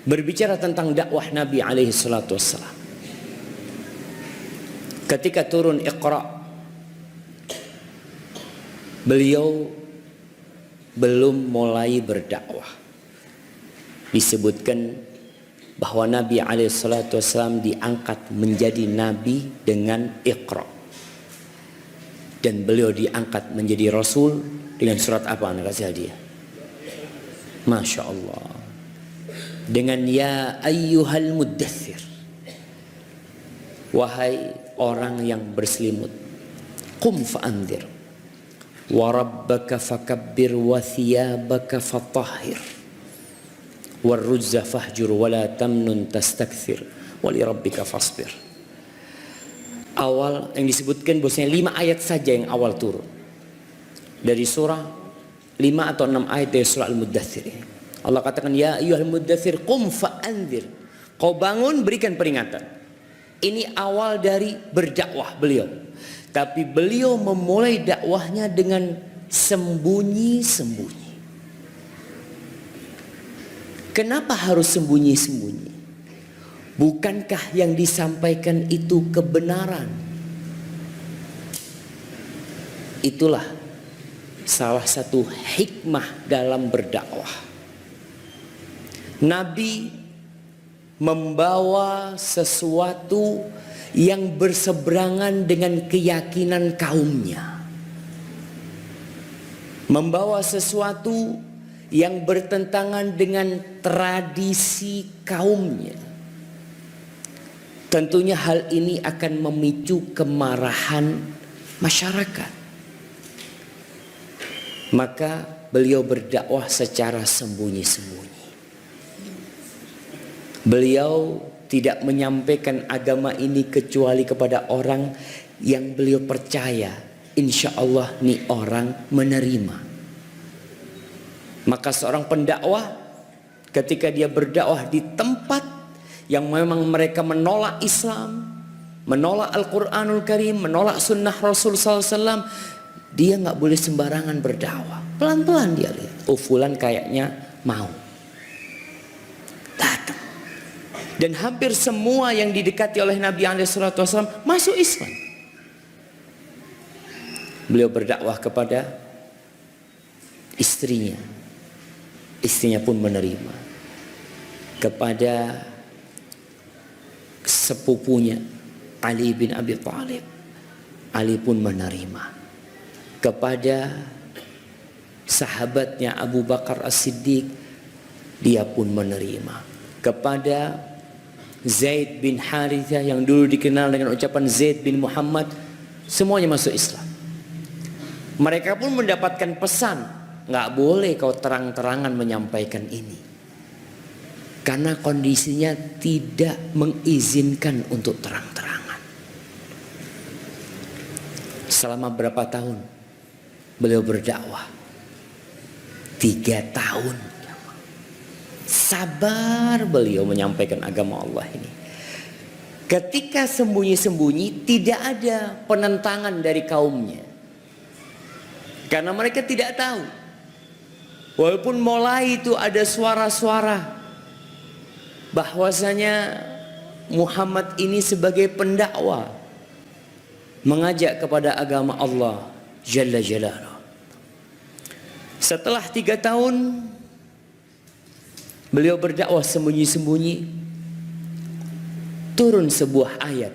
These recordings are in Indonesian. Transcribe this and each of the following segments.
berbicara tentang dakwah Nabi alaihi salatu wassalam. Ketika turun Iqra, beliau belum mulai berdakwah. Disebutkan bahwa Nabi alaihi salatu wassalam diangkat menjadi nabi dengan Iqra. Dan beliau diangkat menjadi rasul dengan surat apa? Anda kasih hadiah. Masya Allah. Dengan ya ayyuhal muddathir, wahai orang yang berselimut, qum fa'anzir wa rabbaka fakabbir wa thiyabaka fatahhir war rujza fahjur wa la tamnun tastakthir wa li rabbika fasbir. Awal yang disebutkan bahwasanya 5 ayat saja yang awal turun dari surah, 5 atau 6 ayat dari surah Al-Muddathir. Allah katakan ya ayyuhal muddathir qum fa'anzir, kau bangun berikan peringatan. Ini awal dari berdakwah beliau. Tapi beliau memulai dakwahnya dengan sembunyi-sembunyi. Kenapa harus sembunyi-sembunyi? Bukankah yang disampaikan itu kebenaran? Itulah salah satu hikmah dalam berdakwah. Nabi membawa sesuatu yang berseberangan dengan keyakinan kaumnya, membawa sesuatu yang bertentangan dengan tradisi kaumnya. Tentunya hal ini akan memicu kemarahan masyarakat. Maka beliau berdakwah secara sembunyi-sembunyi. Beliau tidak menyampaikan agama ini kecuali kepada orang yang beliau percaya, insya Allah nih orang menerima. Maka seorang pendakwah ketika dia berdakwah di tempat yang memang mereka menolak Islam, menolak Al-Quranul Karim, menolak sunnah Rasul SAW, dia nggak boleh sembarangan berdakwah. Pelan-pelan dia lihat, oh fulan kayaknya mau datang. Dan hampir semua yang didekati oleh Nabi SAW masuk Islam. Beliau berdakwah kepada istrinya, istrinya pun menerima. Kepada sepupunya Ali bin Abi Thalib, Ali pun menerima. Kepada sahabatnya Abu Bakar As-Siddiq, dia pun menerima. Kepada Zaid bin Harithah yang dulu dikenal dengan ucapan Zaid bin Muhammad, semuanya masuk Islam. Mereka pun mendapatkan pesan, nggak boleh kau terang-terangan menyampaikan ini, karena kondisinya tidak mengizinkan untuk terang-terangan. Selama berapa tahun beliau berdakwah? 3 tahun. Sabar beliau menyampaikan agama Allah ini. Ketika sembunyi-sembunyi, tidak ada penentangan dari kaumnya, karena mereka tidak tahu. Walaupun mulai itu ada suara-suara bahwasanya Muhammad ini sebagai pendakwa mengajak kepada agama Allah Jalla Jalaluh. Setelah 3 tahun beliau berdakwah sembunyi-sembunyi, turun sebuah ayat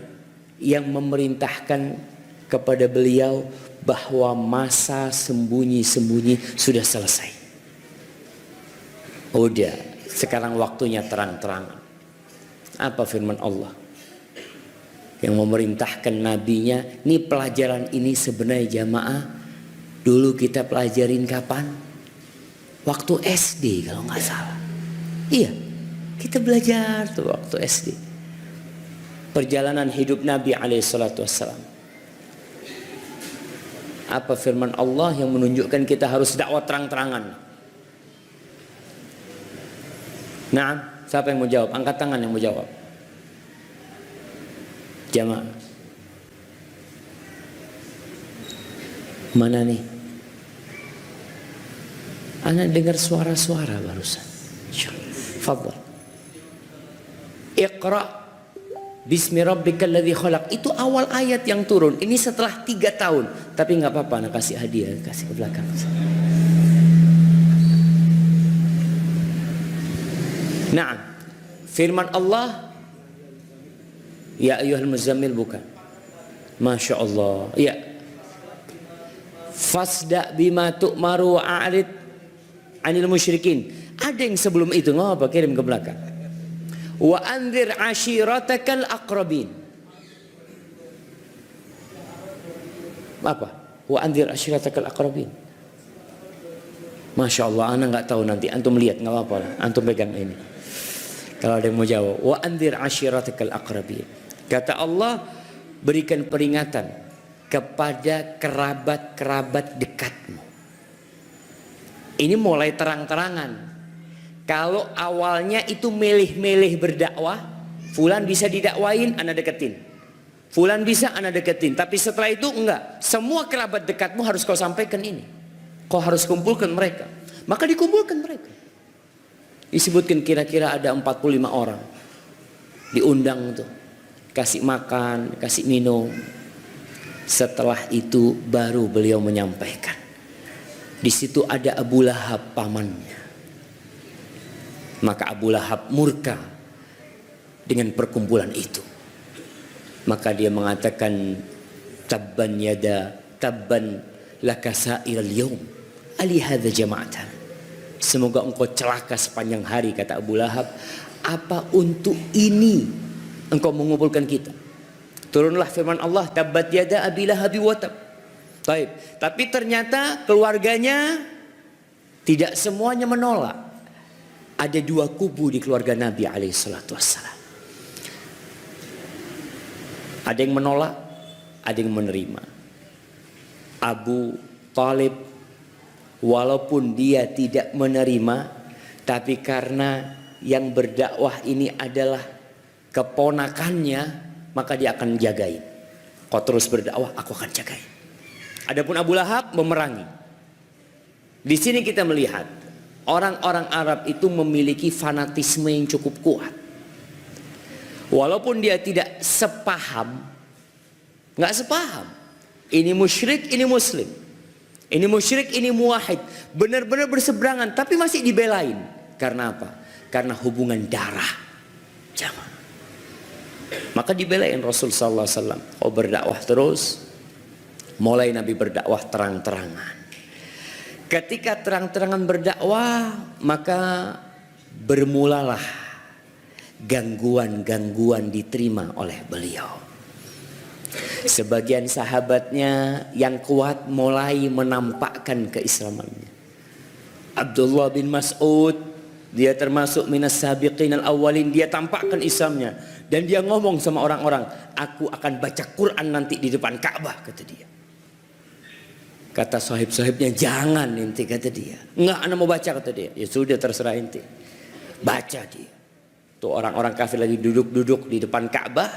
yang memerintahkan kepada beliau bahwa masa sembunyi-sembunyi sudah selesai. Udah, sekarang waktunya terang-terangan. Apa firman Allah yang memerintahkan nabinya? Ini pelajaran ini sebenarnya jamaah dulu kita pelajarin kapan? Waktu SD kalau nggak salah. Iya, kita belajar tuh waktu SD. Perjalanan hidup Nabi alaihissalam. Apa firman Allah yang menunjukkan kita harus dakwah terang-terangan? Nah, siapa yang mau jawab? Angkat tangan yang mau jawab. Jamaah. Mana nih? Ana dengar suara-suara barusan. Fadhal. Iqra bismi rabbikal ladzi khalaq. Itu awal ayat yang turun. Ini setelah 3 tahun. Tapi nggak apa-apa, nak kasih hadiah, kasih ke belakang. Nah, firman Allah, ya ayyuhal muzammil, bukan. Masya Allah. Ya. Fasda bima tu'maru wa'arid anil musyrikin. Ada yang sebelum itu, nggak apa, kirim ke belakang. Wa anzir ashiratakal aqrabin. Apa? Wa anzir ashiratakal aqrabin. Masya Allah, anak nggak tahu, nanti antum lihat, nggak apa-apa, antum pegang ini. Kalau ada yang mau jawab, wa anzir ashiratakal aqrabin. Kata Allah, berikan peringatan kepada kerabat-kerabat dekatmu. Ini mulai terang-terangan. Kalau awalnya itu milih-milih berdakwah, fulan bisa didakwain, anda deketin. Fulan bisa, anda deketin. Tapi setelah itu enggak. Semua kerabat dekatmu harus kau sampaikan ini. Kau harus kumpulkan mereka. Maka dikumpulkan mereka. Disebutkan kira-kira ada 45 orang. Diundang tuh. Kasih makan, kasih minum. Setelah itu baru beliau menyampaikan. Di situ ada Abu Lahab, pamannya. Maka Abu Lahab murka dengan perkumpulan itu. Maka dia mengatakan, tabban yada tabban laka sa'iral yawm ali hadza jama'atan. Semoga engkau celaka sepanjang hari, kata Abu Lahab. Apa untuk ini engkau mengumpulkan kita? Turunlah firman Allah, tabbat yada abi lahabi wa tab. Baik, tapi ternyata keluarganya tidak semuanya menolak. Ada 2 kubu di keluarga Nabi alaihissalatu wassalam. Ada yang menolak, ada yang menerima. Abu Talib, walaupun dia tidak menerima, tapi karena yang berdakwah ini adalah keponakannya, maka dia akan jagain. Kau terus berdakwah, aku akan jagain. Adapun Abu Lahab memerangi. Di sini kita melihat orang-orang Arab itu memiliki fanatisme yang cukup kuat. Walaupun dia tidak sepaham, nggak sepaham. Ini musyrik, ini muslim. Ini musyrik, ini muwahhid. Benar-benar berseberangan, tapi masih dibelain. Karena apa? Karena hubungan darah. Jangan. Maka dibelain Rasul sallallahu alaihi wasallam. Oh, berdakwah terus. Mulai Nabi berdakwah terang-terangan. Ketika terang-terangan berdakwah, maka bermulalah gangguan-gangguan diterima oleh beliau. Sebagian sahabatnya yang kuat mulai menampakkan keislamannya. Abdullah bin Mas'ud, dia termasuk minas sabiqin al-awwalin, dia tampakkan Islamnya. Dan dia ngomong sama orang-orang, aku akan baca Quran nanti di depan Ka'bah, kata dia. Kata sahib-sahibnya, jangan ente, kata dia. Enggak, anak mau baca, kata dia. Ya sudah, terserah ente. Baca dia. Tuh orang-orang kafir lagi duduk-duduk di depan Ka'bah.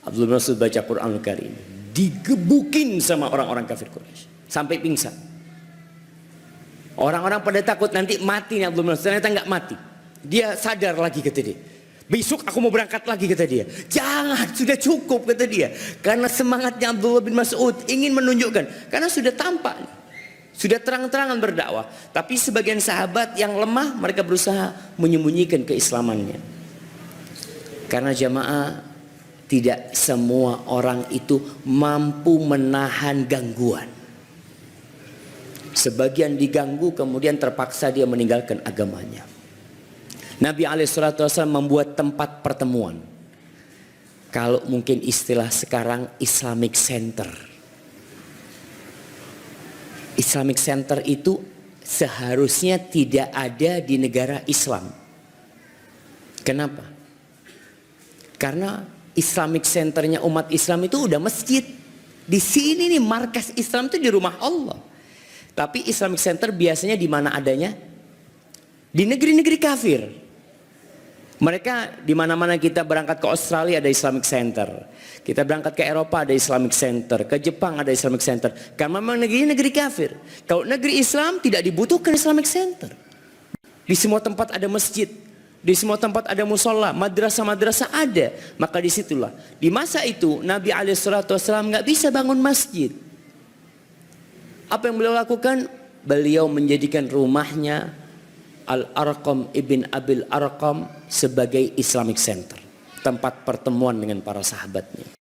Abdul Mas'ud baca Quran Karim. Digebukin sama orang-orang kafir Quraisy sampai pingsan. Orang-orang pada takut nanti mati nih Abdul Mas'ud. Ternyata enggak mati. Dia sadar lagi, kata dia. Besok aku mau berangkat lagi, kata dia. Jangan, sudah cukup, kata dia. Karena semangatnya Abdullah bin Mas'ud ingin menunjukkan. Karena sudah tampak, sudah terang-terangan berdakwah. Tapi sebagian sahabat yang lemah, mereka berusaha menyembunyikan keislamannya. Karena jamaah, tidak semua orang itu mampu menahan gangguan. Sebagian diganggu, kemudian terpaksa dia meninggalkan agamanya. Nabi SAW membuat tempat pertemuan. Kalau mungkin istilah sekarang Islamic Center. Islamic Center itu seharusnya tidak ada di negara Islam. Kenapa? Karena Islamic Centernya umat Islam itu udah masjid. Di sini nih markas Islam itu di rumah Allah. Tapi Islamic Center biasanya di mana adanya? Di negeri-negeri kafir. Mereka di mana-mana kita berangkat ke Australia ada Islamic Center. Kita berangkat ke Eropa ada Islamic Center. Ke Jepang ada Islamic Center. Karena memang negeri kafir. Kalau negeri Islam tidak dibutuhkan Islamic Center. Di semua tempat ada masjid. Di semua tempat ada musola, madrasah-madrasah ada. Maka disitulah. Di masa itu Nabi SAW nggak bisa bangun masjid. Apa yang beliau lakukan? Beliau menjadikan rumahnya Al-Arqam ibn Abil Arqam sebagai Islamic Center. Tempat pertemuan dengan para sahabatnya.